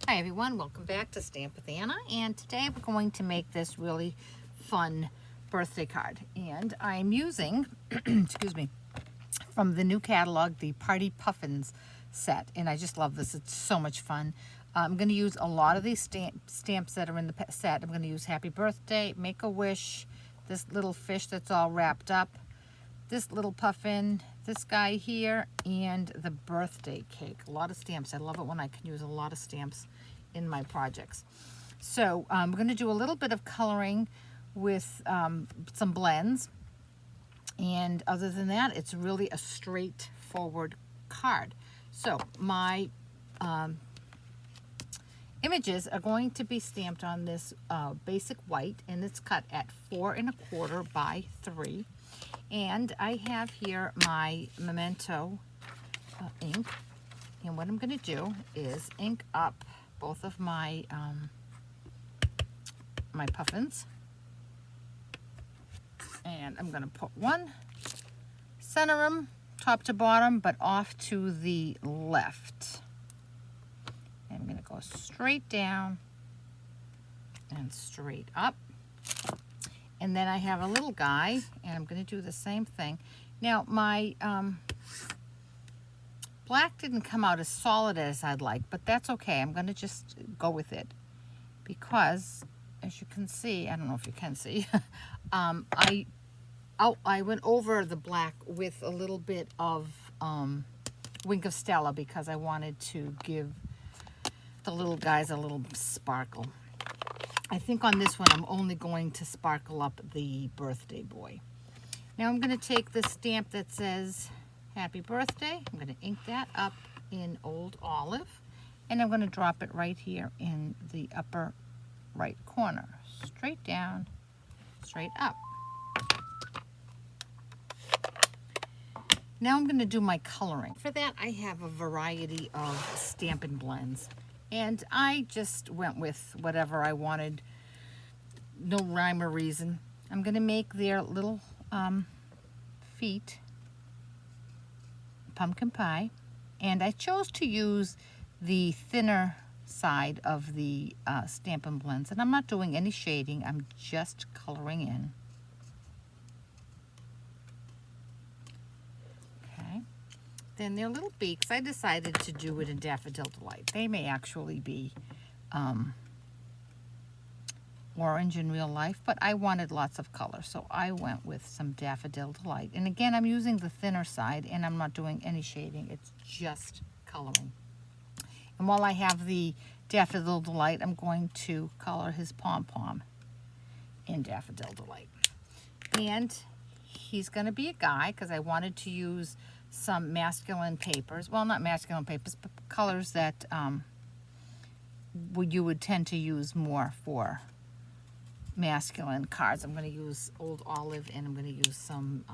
Hi everyone, welcome back to Stamp with Anna, and today we're going to make this really fun birthday card. And I'm using, excuse me, from the new catalog, the Party Puffins set, and I just love this. It's so much fun. I'm going to use a lot of these stamps that are in the set. I'm going to use Happy Birthday, Make-A-Wish, this little fish that's all wrapped up, this little puffin, this guy here, and the birthday cake. A lot of stamps. I love it when I can use a lot of stamps in my projects. So we're going to do a little bit of coloring with some blends, and other than that, it's really a straightforward card. So my images are going to be stamped on this basic white, and it's cut at 4 1/4 by 3. And I have here my Memento ink, and what I'm going to do is ink up both of my my puffins, and I'm going to put one, center them top to bottom, but off to the left. And I'm going to go straight down and straight up. And then I have a little guy, and I'm going to do the same thing. Now, my black didn't come out as solid as I'd like, but that's okay. I'm going to just go with it because, as you can see, I don't know if you can see, I went over the black with a little bit of Wink of Stella because I wanted to give the little guys a little sparkle. I think on this one, I'm only going to sparkle up the birthday boy. Now I'm going to take the stamp that says Happy Birthday. I'm going to ink that up in Old Olive, and I'm going to drop it right here in the upper right corner. Straight down, straight up. Now I'm going to do my coloring. For that, I have a variety of Stampin' Blends. And I just went with whatever I wanted, no rhyme or reason. I'm going to make their little feet pumpkin pie. And I chose to use the thinner side of the Stampin' Blends. And I'm not doing any shading, I'm just coloring in. Then their little beaks, I decided to do it in Daffodil Delight. They may actually be orange in real life, but I wanted lots of color, so I went with some Daffodil Delight. And again, I'm using the thinner side, and I'm not doing any shading. It's just coloring. And while I have the Daffodil Delight, I'm going to color his pom-pom in Daffodil Delight. And he's going to be a guy because I wanted to use some masculine papers, well, not masculine papers, but colors that you would tend to use more for masculine cards. I'm going to use Old Olive, and I'm going to use some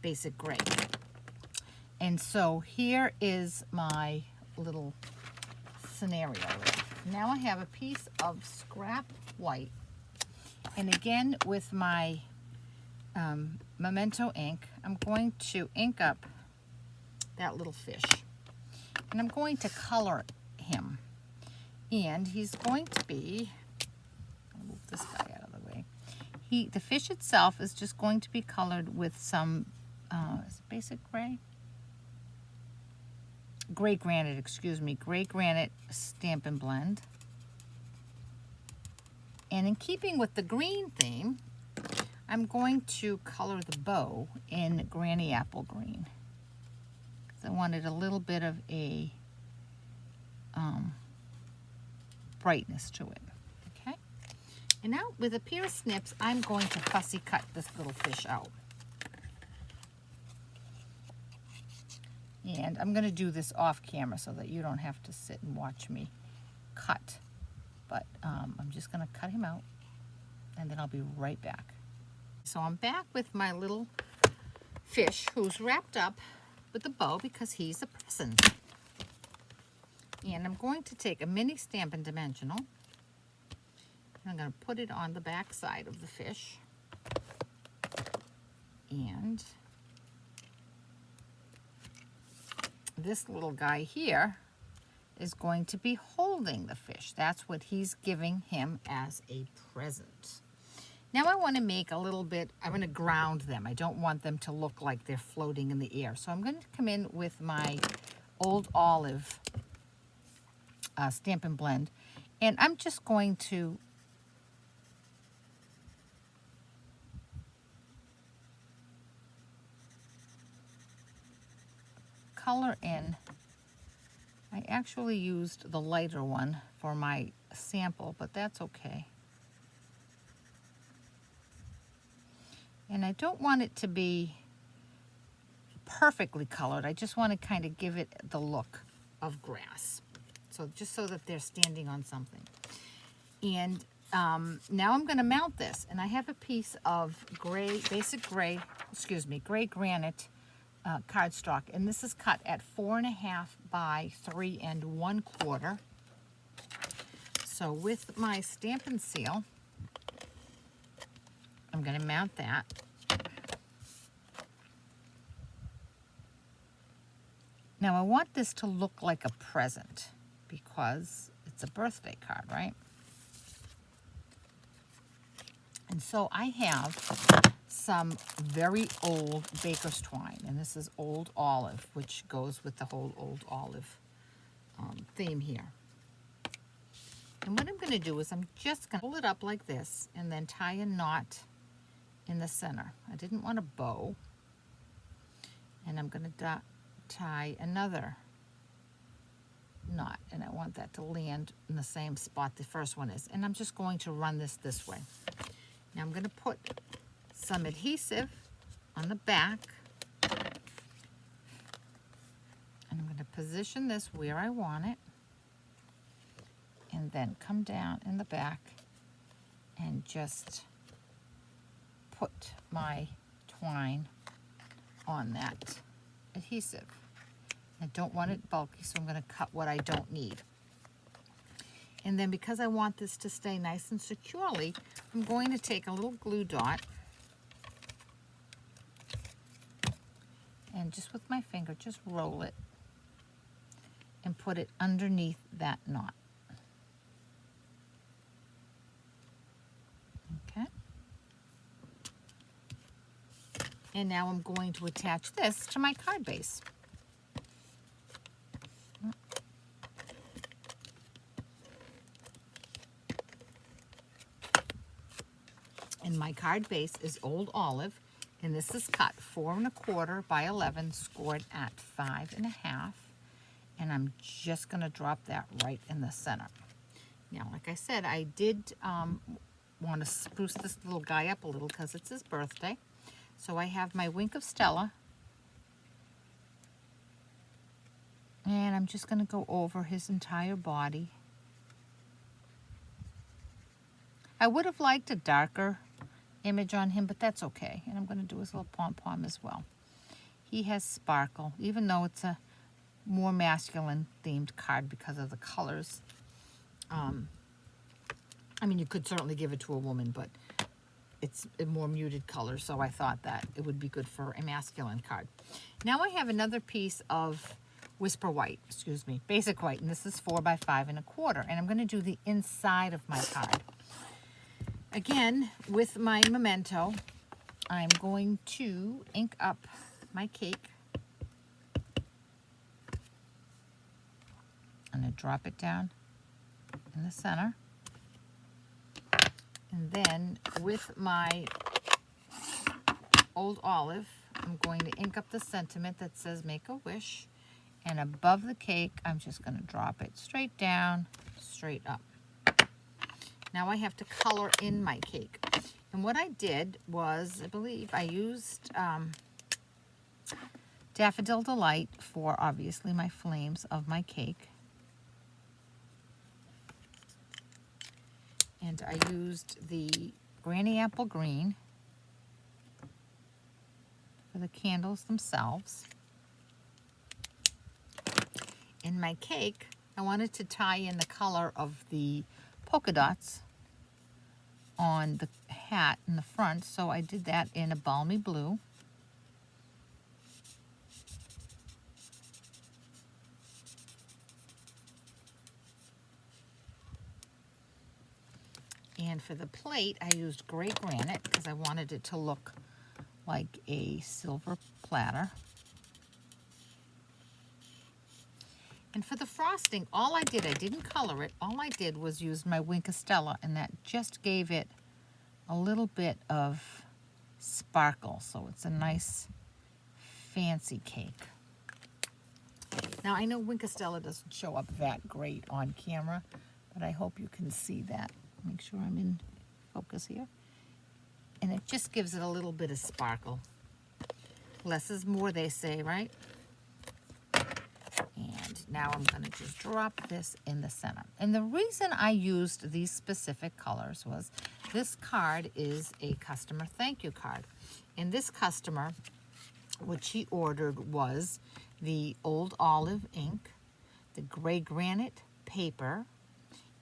basic gray. And so here is my little scenario. Now I have a piece of scrap white, and again with my Memento ink, I'm going to ink up that little fish, and I'm going to color him, and he's going to be, I'll move this guy out of the way. The fish itself is just going to be colored with some is it basic gray? Gray granite, excuse me, gray granite Stampin' Blend. And in keeping with the green theme, I'm going to color the bow in Granny Apple Green. I wanted a little bit of a brightness to it. Okay. And now with a pair of snips, I'm going to fussy cut this little fish out. And I'm going to do this off camera so that you don't have to sit and watch me cut. But I'm just going to cut him out, and then I'll be right back. So I'm back with my little fish who's wrapped up with a bow because he's a present. And I'm going to take a mini Stampin' Dimensional, and I'm going to put it on the back side of the fish. And this little guy here is going to be holding the fish. That's what he's giving him as a present. Now I want to make a little bit, I'm going to ground them. I don't want them to look like they're floating in the air. So I'm going to come in with my Old Olive Stamp and Blend. And I'm just going to color in. I actually used the lighter one for my sample, but that's okay. And I don't want it to be perfectly colored. I just want to kind of give it the look of grass. So just so that they're standing on something. And now I'm going to mount this. And I have a piece of gray gray granite cardstock. And this is cut at 4.5 by 3 1/4. So with my Stamp and Seal, I'm going to mount that. Now I want this to look like a present because it's a birthday card, right? And so I have some very old baker's twine, and this is Old Olive, which goes with the whole Old Olive theme here. And what I'm going to do is I'm just going to pull it up like this and then tie a knot in the center. I didn't want a bow. And I'm going to tie another knot, and I want that to land in the same spot the first one is. And I'm just going to run this way. Now I'm going to put some adhesive on the back, and I'm going to position this where I want it, and then come down in the back and just put my twine on that adhesive. I don't want it bulky, so I'm going to cut what I don't need. And then because I want this to stay nice and securely, I'm going to take a little glue dot and just with my finger, just roll it and put it underneath that knot. Okay. And now I'm going to attach this to my card base. And my card base is Old Olive, and this is cut 4 1/4 by 11, scored at 5 1/2. And I'm just going to drop that right in the center. Now, like I said, I did want to spruce this little guy up a little because it's his birthday. So I have my Wink of Stella. And I'm just going to go over his entire body. I would have liked a darker image on him, but that's okay. And I'm going to do his little pom-pom as well. He has sparkle, even though it's a more masculine themed card because of the colors. I mean, you could certainly give it to a woman, but it's a more muted color, so I thought that it would be good for a masculine card. Now I have another piece of basic white, and this is 4 by 5 1/4, and I'm going to do the inside of my card. Again, with my memento, I'm going to ink up my cake. I'm going to drop it down in the center. And then with my Old Olive, I'm going to ink up the sentiment that says make a wish. And above the cake, I'm just going to drop it straight down, straight up. Now I have to color in my cake. And what I did was, I believe I used Daffodil Delight for obviously my flames of my cake. And I used the Granny Apple Green for the candles themselves. In my cake, I wanted to tie in the color of the polka dots on the hat in the front, so I did that in a balmy blue. And for the plate, I used gray granite because I wanted it to look like a silver platter. And for the frosting, all I didn't color it, all I did was use my Wink Estella, and that just gave it a little bit of sparkle, so it's a nice fancy cake. Now I know Wink Estella doesn't show up that great on camera, but I hope you can see that. Make sure I'm in focus here. And it just gives it a little bit of sparkle. Less is more, they say, right? And now I'm going to just drop this in the center. And the reason I used these specific colors was this card is a customer thank you card. And this customer, what she ordered was the old olive ink, the gray granite paper,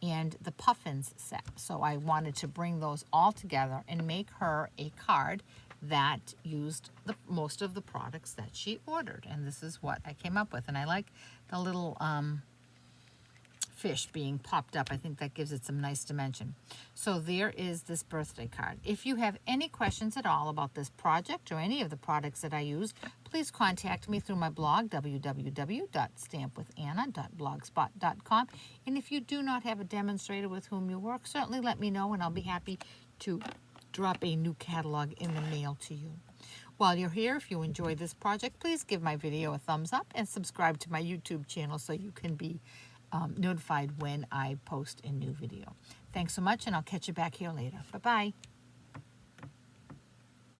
and the Puffins set. So I wanted to bring those all together and make her a card that used most of the products that she ordered. And this is what I came up with. And I like the little fish being popped up. I think that gives it some nice dimension. So there is this birthday card. If you have any questions at all about this project or any of the products that I use, please contact me through my blog, www.stampwithanna.blogspot.com. And if you do not have a demonstrator with whom you work, certainly let me know and I'll be happy to drop a new catalog in the mail to you. While you're here, if you enjoyed this project, please give my video a thumbs up and subscribe to my YouTube channel so you can be notified when I post a new video. Thanks so much, and I'll catch you back here later. Bye-bye.